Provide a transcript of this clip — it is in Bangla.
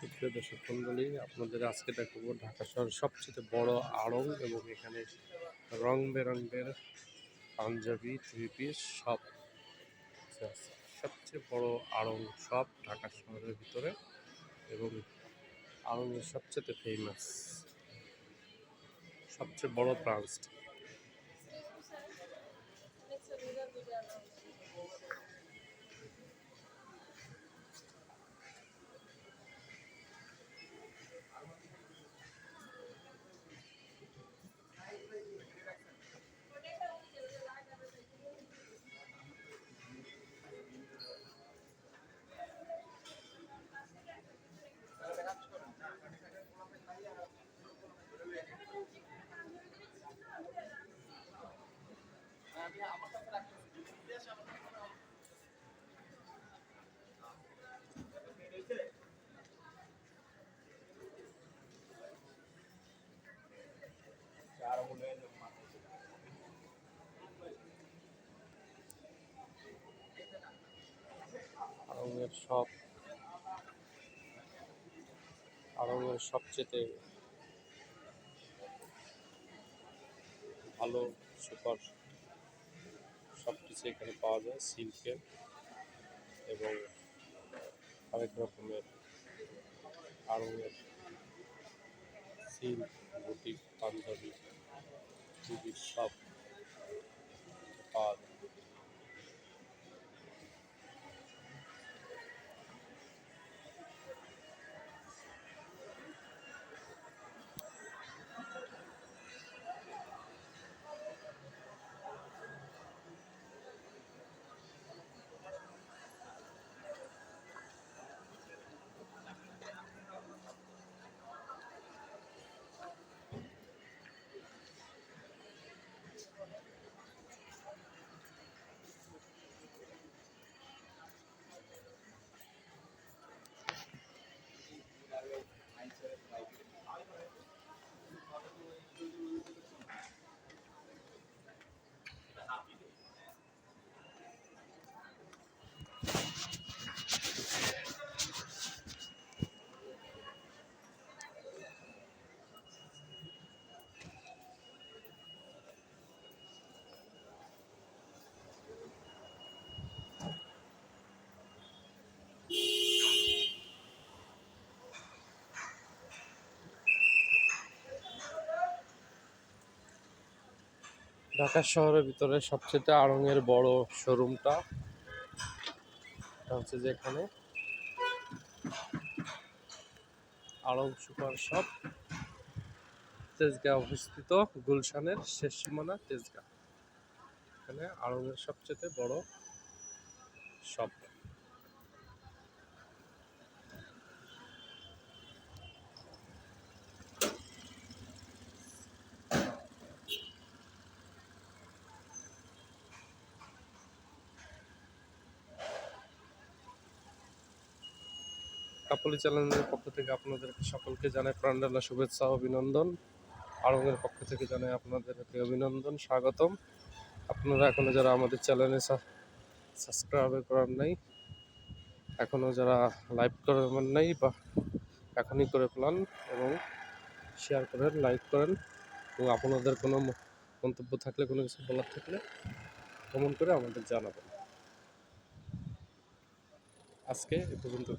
সুপ্রিয় দর্শক মন্ডলী, আপনাদের আজকে দেখাবো ঢাকা শহরের সবচেয়ে বড় আড়ং এবং এখানে রং বেরঙের পাঞ্জাবি থ্রি পিস সব আছে। সবচেয়ে বড় আড়ং সব ঢাকা শহরের ভিতরে এবং আড়ংয়ের সবচেয়ে ফেমাস সবচেয়ে বড় ব্রাঞ্চ। আড়ংয়ের সবচেয়ে ভালো সুপার সব কিছু এখানে পাওয়া যায়, সিল্কের এবং অনেক রকমের আড়ংয়ের সিল্ক, বুটিক, পাঞ্জাবি, টুপির সব পাওয়া যায়। ঢাকা শহরের ভিতরে সবচেয়ে আড়ংয়ের বড় শোরুমটা হচ্ছে যে এখানে আড়ং সুপার শপ তেজগাঁও অবস্থিত, গুলশানের শেষ সীমানা তেজগাঁও। এখানে আড়ংয়ের সবচেয়ে বড় শপ। কাপলি চ্যানেলের পক্ষ থেকে আপনাদের সকলকে জানাই প্রাণঢালা শুভেচ্ছা ও অভিনন্দন। আড়ংয়ের পক্ষ থেকে জানাই আপনাদেরকে অভিনন্দন, স্বাগতম। আপনারা এখনো যারা আমাদের চ্যানেলে সাবস্ক্রাইব করার নাই, এখনো যারা লাইক করার নাই, বা এখনই করে ফেলান এবং শেয়ার করেন, লাইক করেন এবং আপনাদের কোনো মন্তব্য থাকলে, কোনো কিছু বলার থাকলে কমেন্ট করে আমাদের জানাবেন। আজকে এ পর্যন্ত।